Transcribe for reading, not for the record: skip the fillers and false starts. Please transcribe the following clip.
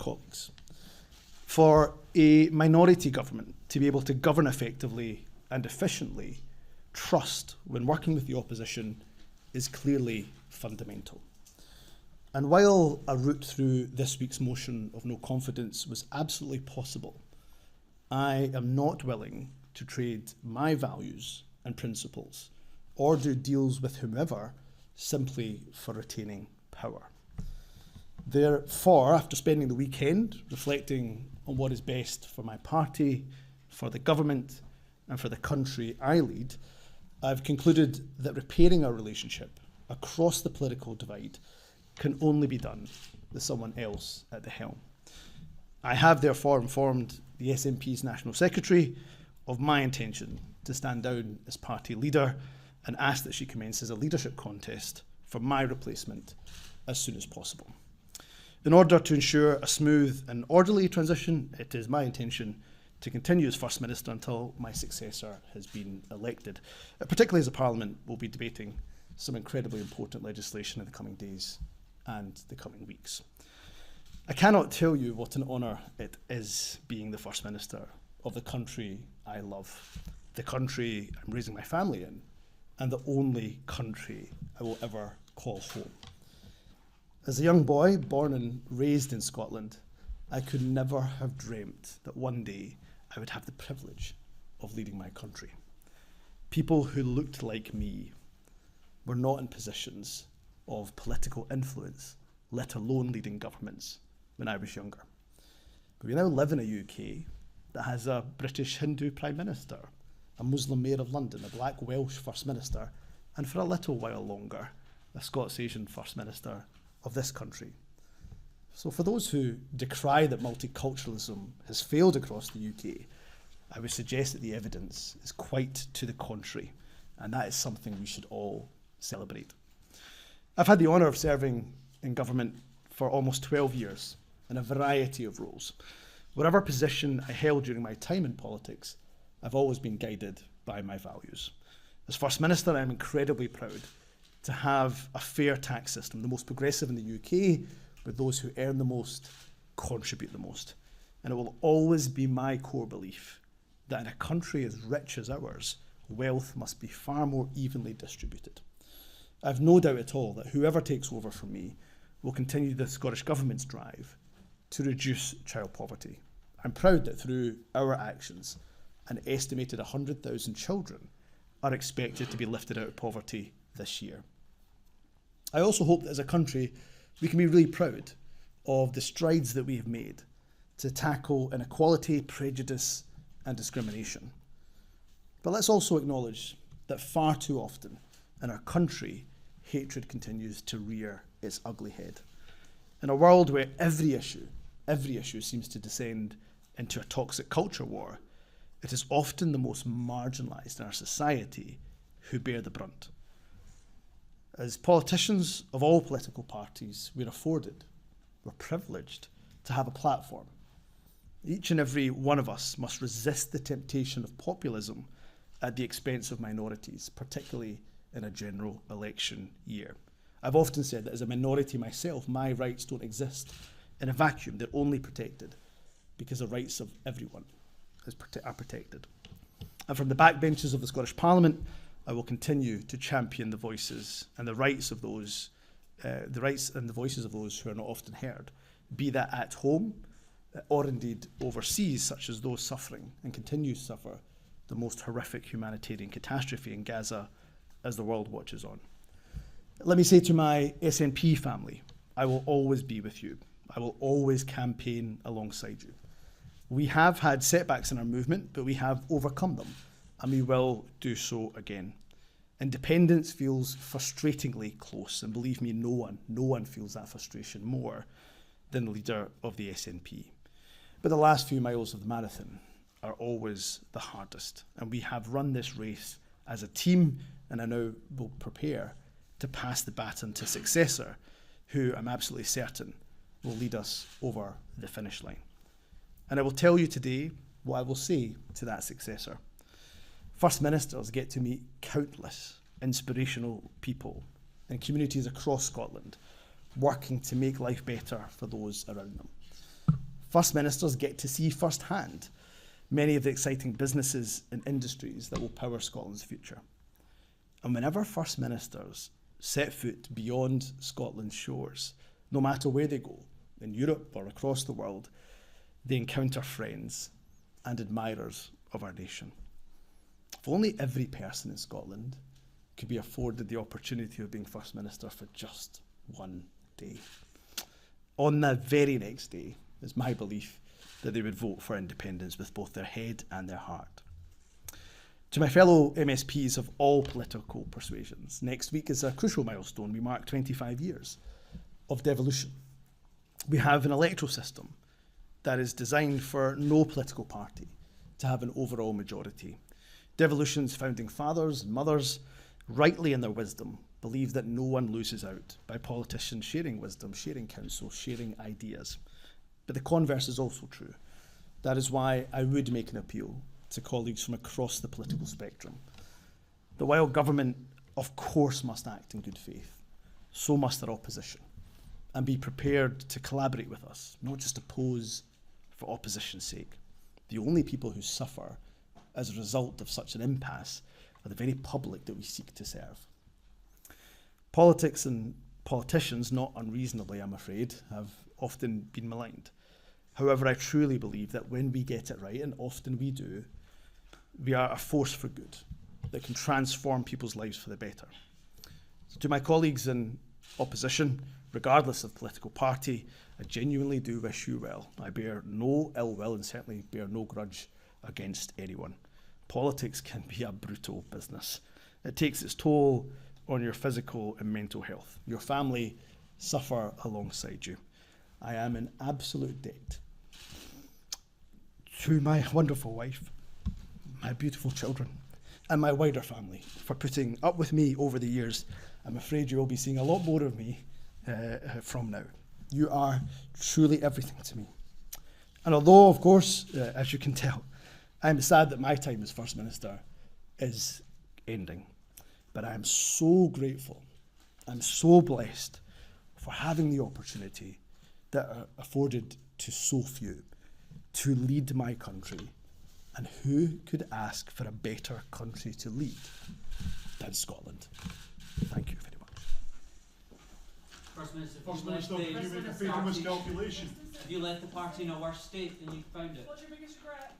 colleagues, for a minority government to be able to govern effectively and efficiently, trust when working with the opposition is clearly fundamental. And while a route through this week's motion of no confidence was absolutely possible, I am not willing to trade my values and principles or do deals with whomever simply for retaining power. Therefore, after spending the weekend reflecting on what is best for my party, for the government, and for the country I lead, I've concluded that repairing our relationship across the political divide can only be done with someone else at the helm. I have therefore informed the SNP's National Secretary of my intention to stand down as party leader and ask that she commences a leadership contest for my replacement as soon as possible. In order to ensure a smooth and orderly transition, it is my intention to continue as First Minister until my successor has been elected, particularly as the Parliament will be debating some incredibly important legislation in the coming days and the coming weeks. I cannot tell you what an honour it is being the First Minister of the country I love, the country I'm raising my family in, and the only country I will ever call home. As a young boy born and raised in Scotland, I could never have dreamt that one day I would have the privilege of leading my country. People who looked like me were not in positions of political influence, let alone leading governments, when I was younger. But we now live in a UK that has a British Hindu Prime Minister, a Muslim Mayor of London, a Black Welsh First Minister, and for a little while longer, a Scots Asian First Minister of this country. So for those who decry that multiculturalism has failed across the UK, I would suggest that the evidence is quite to the contrary, and that is something we should all celebrate. I've had the honour of serving in government for almost 12 years in a variety of roles. Whatever position I held during my time in politics, I've always been guided by my values. As First Minister, I'm incredibly proud to have a fair tax system, the most progressive in the UK, where those who earn the most contribute the most. And it will always be my core belief that in a country as rich as ours, wealth must be far more evenly distributed. I've no doubt at all that whoever takes over from me will continue the Scottish Government's drive to reduce child poverty. I'm proud that through our actions, an estimated 100,000 children are expected to be lifted out of poverty this year. I also hope that as a country, we can be really proud of the strides that we have made to tackle inequality, prejudice, and discrimination. But let's also acknowledge that far too often in our country, hatred continues to rear its ugly head. In a world where every issue seems to descend into a toxic culture war, it is often the most marginalised in our society who bear the brunt. As politicians of all political parties, we're privileged to have a platform. Each and every one of us must resist the temptation of populism at the expense of minorities, particularly in a general election year. I've often said that as a minority myself, my rights don't exist in a vacuum. They're only protected because the rights of everyone are protected. And from the backbenches of the Scottish Parliament, I will continue to champion the voices and the rights of those, the rights and the voices of those who are not often heard, be that at home or indeed overseas, such as those suffering and continue to suffer the most horrific humanitarian catastrophe in Gaza as the world watches on. Let me say to my SNP family, I will always be with you. I will always campaign alongside you. We have had setbacks in our movement, but we have overcome them, and we will do so again. Independence feels frustratingly close, and believe me, no one feels that frustration more than the leader of the SNP. But the last few miles of the marathon are always the hardest, and we have run this race as a team, and I now will prepare to pass the baton to a successor who I'm absolutely certain will lead us over the finish line. And I will tell you today what I will say to that successor. First Ministers get to meet countless inspirational people in communities across Scotland, working to make life better for those around them. First Ministers get to see firsthand many of the exciting businesses and industries that will power Scotland's future. And whenever First Ministers set foot beyond Scotland's shores, no matter where they go, in Europe or across the world, they encounter friends and admirers of our nation. If only every person in Scotland could be afforded the opportunity of being First Minister for just one day. On the very next day, is my belief that they would vote for independence with both their head and their heart. To my fellow MSPs of all political persuasions, next week is a crucial milestone. We mark 25 years of devolution. We have an electoral system that is designed for no political party to have an overall majority. Devolution's founding fathers and mothers, rightly in their wisdom, believe that no one loses out by politicians sharing wisdom, sharing counsel, sharing ideas. But the converse is also true. That is why I would make an appeal to colleagues from across the political spectrum that while government, of course, must act in good faith, so must their opposition, and be prepared to collaborate with us, not just oppose for opposition's sake. The only people who suffer as a result of such an impasse are the very public that we seek to serve. Politics and politicians, not unreasonably, I'm afraid, have often been maligned. However, I truly believe that when we get it right, and often we do, we are a force for good that can transform people's lives for the better. So to my colleagues in opposition, regardless of political party, I genuinely do wish you well. I bear no ill will and certainly bear no grudge against anyone. Politics can be a brutal business. It takes its toll on your physical and mental health. Your family suffer alongside you. I am in absolute debt to my wonderful wife, my beautiful children, and my wider family for putting up with me over the years. I'm afraid you will be seeing a lot more of me from now. You are truly everything to me. And although, of course, as you can tell, I'm sad that my time as First Minister is ending, but I am so grateful, I'm so blessed for having the opportunity that are afforded to so few to lead my country. And who could ask for a better country to lead than Scotland? Thank you very much. First Minister, First Minister, can you make a freedom calculation? have you left the party in a worse state than you found it? What's your biggest regret?